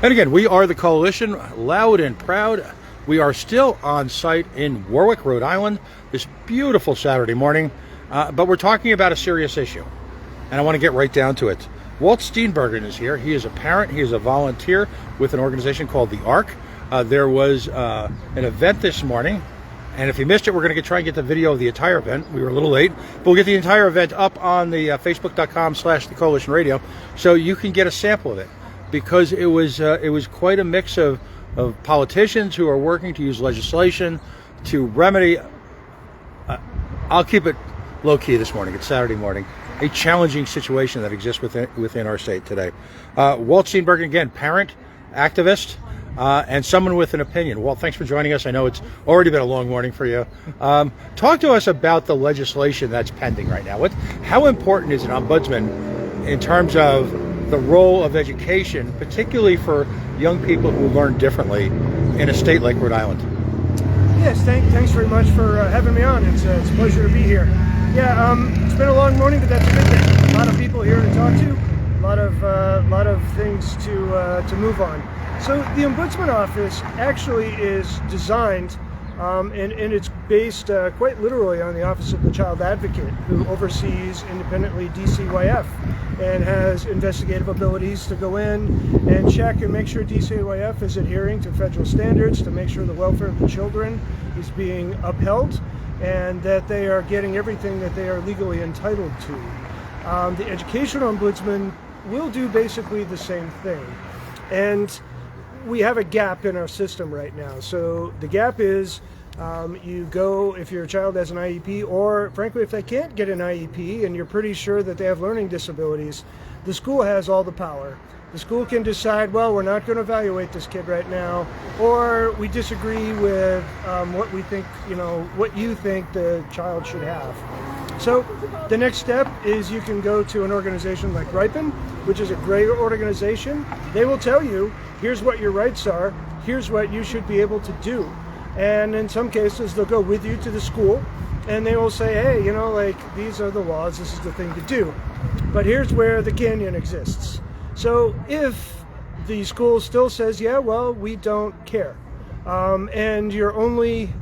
And again, we are the Coalition, loud and proud. We are still on site in Warwick, Rhode Island, this beautiful Saturday morning, but we're talking about a serious issue, and I want to get right down to it. Walt Steenbergen is here. He is a parent. He is a volunteer with an organization called the ARC. There was an event this morning, and if you missed it, we're going to try and get the video of the entire event. We were a little late, but we'll get the entire event up on the facebook.com/the Coalition Radio, so you can get a sample of it, because it was quite a mix of politicians who are working to use legislation to remedy. I'll keep it low key this morning. It's Saturday morning. A challenging situation that exists within our state today. Walt Steenbergen, again, parent, activist, and someone with an opinion. Walt, thanks for joining us. I know it's already been a long morning for you. Talk to us about the legislation that's pending right now. How important is an ombudsman in terms of the role of education, particularly for young people who learn differently in a state like Rhode Island? Yes, thanks very much for having me on. It's a pleasure to be here. Yeah, it's been a long morning, but that's a good thing. A lot of people here to talk to, a lot of things to move on. So the Ombudsman office actually is designed, and it's based quite literally on the Office of the Child Advocate, who oversees independently DCYF and has investigative abilities to go in and check and make sure DCYF is adhering to federal standards, to make sure the welfare of the children is being upheld, and that they are getting everything that they are legally entitled to. The Education Ombudsman will do basically the same thing. And we have a gap in our system right now. So the gap is you go, if your child has an IEP, or frankly, if they can't get an IEP and you're pretty sure that they have learning disabilities, the school has all the power. The school can decide, well, we're not going to evaluate this kid right now, or we disagree with what we think, what you think the child should have. So the next step is you can go to an organization like RIPEN, which is a great organization. They will tell you, here's what your rights are, here's what you should be able to do. And in some cases, they'll go with you to the school, and they will say, hey, these are the laws, this is the thing to do. But here's where the canyon exists. So if the school still says, yeah, well, we don't care, and your only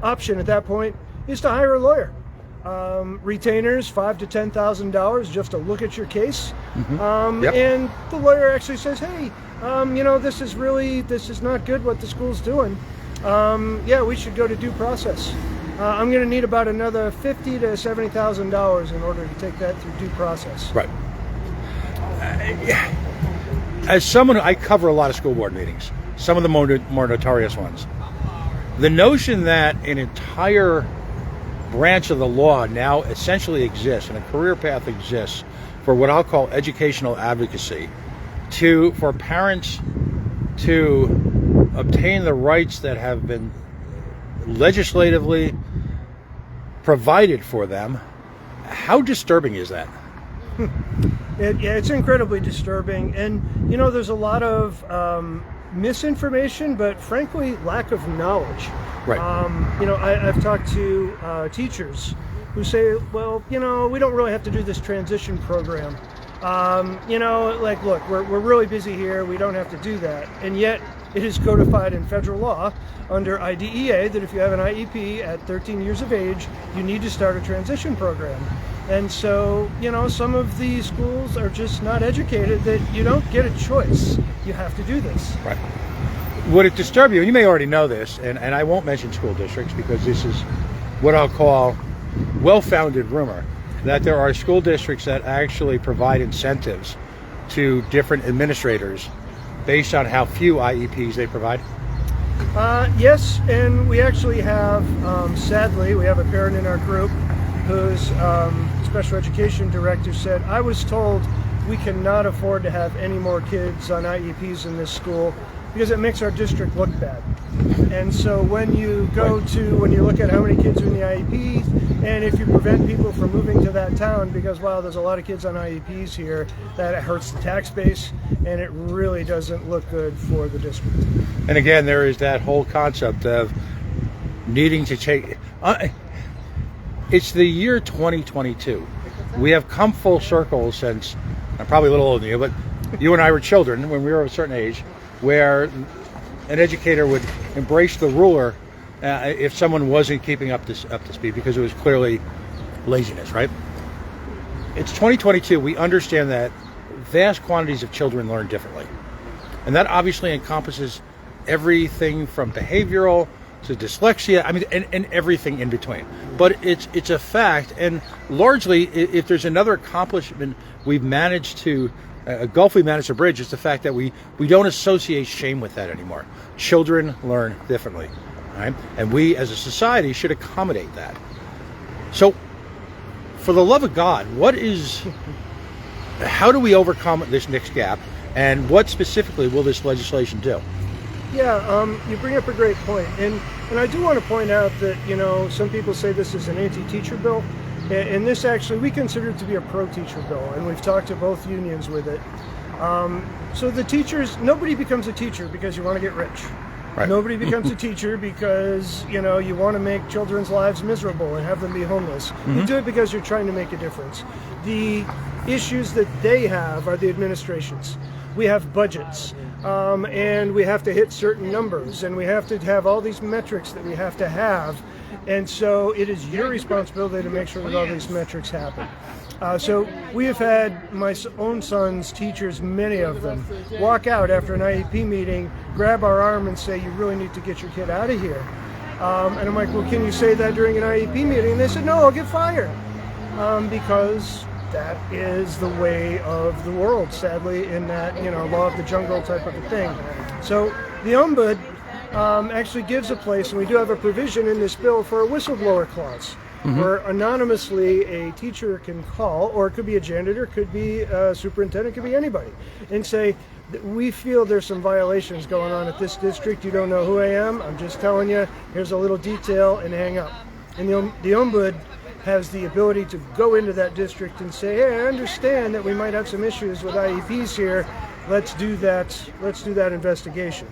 option at that point is to hire a lawyer. Retainers, $5,000 to $10,000 just to look at your case. Yep. And the lawyer actually says, hey, this is not good what the school's doing. Yeah, we should go to due process. I'm going to need about another $50,000 to $70,000 in order to take that through due process. Right. As someone, I cover a lot of school board meetings, some of the more notorious ones. The notion that an entire branch of the law now essentially exists, and a career path exists for what I'll call educational advocacy, for parents to obtain the rights that have been legislatively provided for them. How disturbing is that? It's incredibly disturbing, and there's a lot of misinformation, but frankly, lack of knowledge. Right. I've talked to teachers who say, well, we don't really have to do this transition program. Look, we're really busy here. We don't have to do that, and yet it is codified in federal law under IDEA that if you have an IEP at 13 years of age, you need to start a transition program. And so, some of these schools are just not educated that you don't get a choice. You have to do this. Right. Would it disturb you, and you may already know this, and I won't mention school districts because this is what I'll call well-founded rumor, that there are school districts that actually provide incentives to different administrators based on how few IEPs they provide? Yes, and we actually have, sadly, we have a parent in our group whose special education director said, I was told we cannot afford to have any more kids on IEPs in this school because it makes our district look bad. And so when you look at how many kids are in the IEPs, and if you prevent people from moving to that town because, wow, there's a lot of kids on IEPs here, that hurts the tax base, and it really doesn't look good for the district. And again, there is that whole concept of needing to take... it's the year 2022. We have come full circle since, I'm probably a little older than you, but you and I were children when we were of a certain age, where an educator would embrace the ruler if someone wasn't keeping up to speed, because it was clearly laziness, right? It's 2022. We understand that vast quantities of children learn differently, and that obviously encompasses everything from behavioral to dyslexia, I mean, and everything in between. But it's a fact, and largely, if there's another accomplishment we've managed to, a gulf we managed to bridge, is the fact that we don't associate shame with that anymore. Children learn differently, right? And we as a society should accommodate that. So, for the love of God, how do we overcome this next gap, and what specifically will this legislation do? Yeah, you bring up a great point, and I do want to point out that, you know, some people say this is an anti-teacher bill, and this actually we consider it to be a pro-teacher bill, and we've talked to both unions with it. So the teachers, nobody becomes a teacher because you want to get rich. Right. Nobody becomes a teacher because, you know, you want to make children's lives miserable and have them be homeless. Mm-hmm. You do it because you're trying to make a difference. The issues that they have are the administrations. We have budgets, and we have to hit certain numbers, and we have to have all these metrics that we have to have, and so it is your responsibility to make sure that all these metrics happen. So we have had my own son's teachers, many of them, walk out after an IEP meeting, grab our arm and say, you really need to get your kid out of here. And I'm like, well, can you say that during an IEP meeting? And they said, no, I'll get fired, because that is the way of the world, sadly, in that, you know, law of the jungle type of a thing. So the Ombud actually gives a place, and we do have a provision in this bill for a whistleblower clause, where anonymously a teacher can call, or it could be a janitor, could be a superintendent, could be anybody, and say, we feel there's some violations going on at this district. You don't know who I am. I'm just telling you. Here's a little detail, and hang up. And the Ombud has the ability to go into that district and say, hey, I understand that we might have some issues with IEPs here. Let's do that. Let's do that investigation.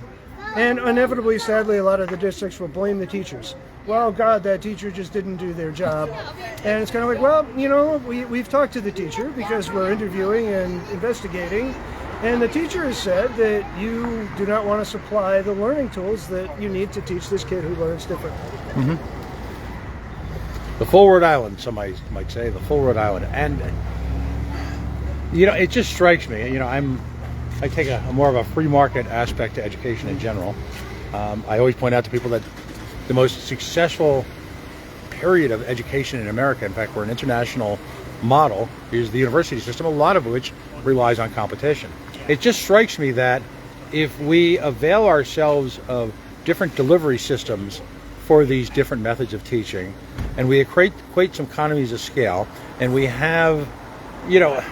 And inevitably, sadly, a lot of the districts will blame the teachers. Well, God, that teacher just didn't do their job. And it's kind of like, well, you know, we've talked to the teacher because we're interviewing and investigating. And the teacher has said that you do not want to supply the learning tools that you need to teach this kid who learns differently. Mm-hmm. The full Rhode Island, somebody might say, the full Rhode Island. And, you know, it just strikes me, you know, I take a more of a free market aspect to education in general. I always point out to people that the most successful period of education in America, in fact, we're an international model, is the university system, a lot of which relies on competition. It just strikes me that if we avail ourselves of different delivery systems for these different methods of teaching, and we equate some economies of scale, and we have, you know,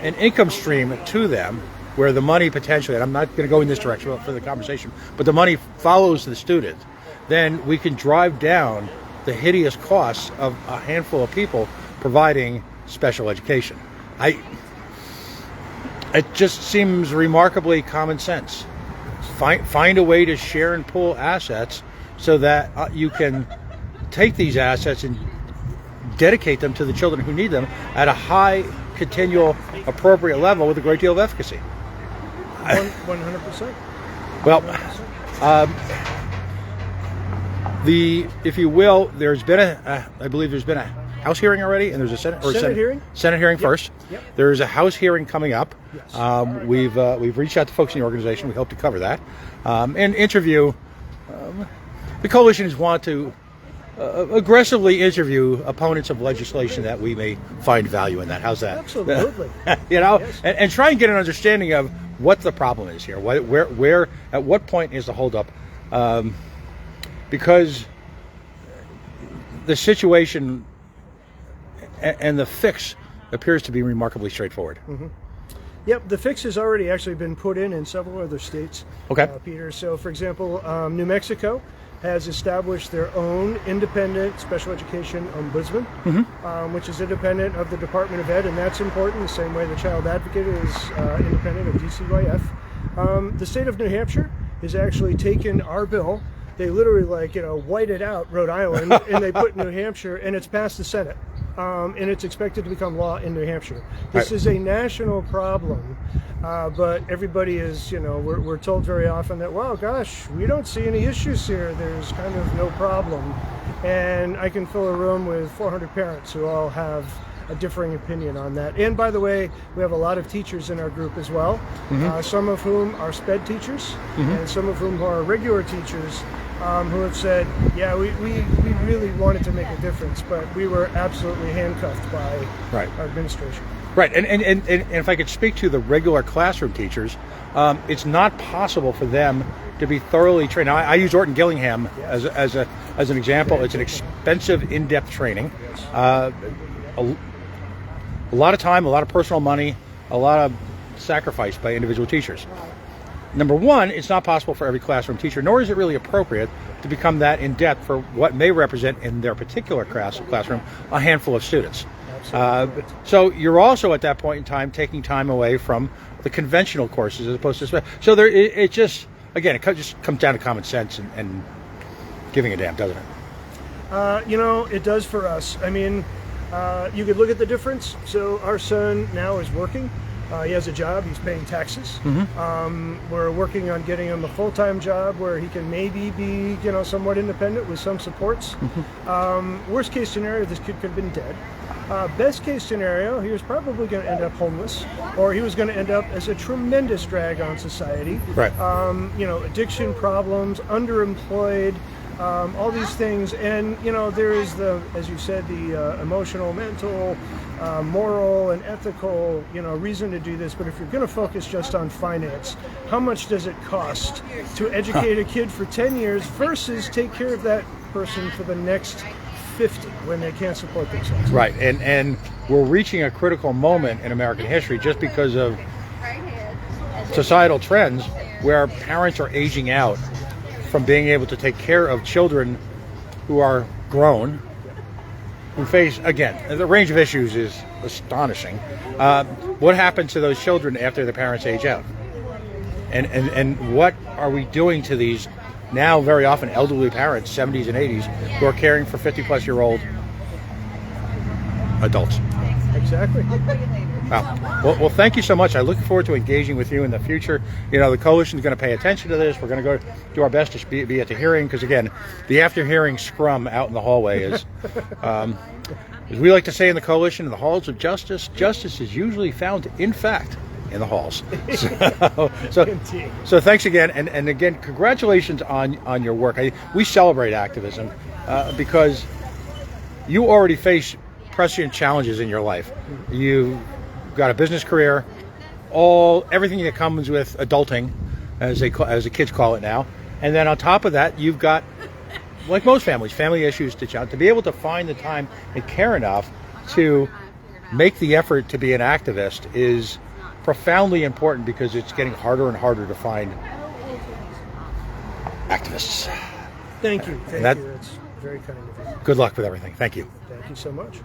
an income stream to them where the money potentially, and I'm not going to go in this direction for the conversation, but the money follows the student, then we can drive down the hideous costs of a handful of people providing special education. It just seems remarkably common sense. Find a way to share and pool assets so that you can take these assets and dedicate them to the children who need them at a high, continual, appropriate level with a great deal of efficacy. 100%. Well, if you will, there's been I believe there's been a House hearing already, and there's a Senate hearing. Senate hearing Yep. first. Yep. There's a House hearing coming up. Yes. We've reached out to folks in the organization. We hope to cover that and interview. The coalitions want to aggressively interview opponents of legislation that we may find value in that. How's that? Absolutely. You know, Yes. and try and get an understanding of what the problem is here. Where at what point is the holdup? Because the situation and the fix appears to be remarkably straightforward. Mm-hmm. Yep, the fix has already actually been put in several other states, Okay. Peter. So, for example, New Mexico has established their own independent special education ombudsman, which is independent of the Department of Ed, and that's important, the same way the child advocate is independent of DCYF. The state of New Hampshire has actually taken our bill. They literally, whited out Rhode Island, and they put New Hampshire, and it's passed the Senate. And it's expected to become law in New Hampshire. This is a national problem But everybody is, we're told very often that, well, gosh, we don't see any issues here. There's kind of no problem. And I can fill a room with 400 parents who all have a differing opinion on that. And by the way, we have a lot of teachers in our group as well, some of whom are SPED teachers, and some of whom are regular teachers, who have said, yeah, we really wanted to make a difference, but we were absolutely handcuffed by our administration. Right, and if I could speak to the regular classroom teachers, it's not possible for them to be thoroughly trained. Now, I use Orton Gillingham as an example. It's an expensive, in-depth training. A lot of time, a lot of personal money, a lot of sacrifice by individual teachers. Number one, it's not possible for every classroom teacher, nor is it really appropriate to become that in-depth for what may represent in their particular classroom a handful of students. So you're also at that point in time taking time away from the conventional courses as opposed to so there. It just just comes down to common sense and giving a damn, doesn't it? It does for us. I mean, you could look at the difference. So our son now is working. He has a job. He's paying taxes. We're working on getting him a full-time job where he can maybe be, somewhat independent with some supports. Worst case scenario, this kid could have been dead. Best case scenario, he was probably going to end up homeless, or he was going to end up as a tremendous drag on society. Right. Addiction problems, underemployed, all these things. And, there is as you said, the emotional, mental, moral and ethical, reason to do this. But if you're going to focus just on finance, how much does it cost to educate a kid for 10 years versus take care of that person for the next 50 when they can't support themselves? Right, and we're reaching a critical moment in American history just because of societal trends where parents are aging out from being able to take care of children who are grown, who face, again, the range of issues is astonishing. What happens to those children after the parents age out? And what are we doing to these now very often elderly parents, 70s and 80s, who are caring for 50-plus-year-old adults? Exactly. Wow. Well, thank you so much. I look forward to engaging with you in the future. The coalition is going to pay attention to this. We're going to go do our best to be at the hearing because, again, the after-hearing scrum out in the hallway is, as we like to say in the coalition, in the halls of justice, justice is usually found, in fact, in the halls. So thanks again, and again, congratulations on your work. We celebrate activism because you already face prescient challenges in your life. You've got a business career, everything that comes with adulting, as the kids call it now, and then on top of that, you've got, like most families, family issues to be able to find the time and care enough to make the effort to be an activist is profoundly important because it's getting harder and harder to find activists. Thank you. Thank you. That's very kind of you. Good luck with everything. Thank you. Thank you so much.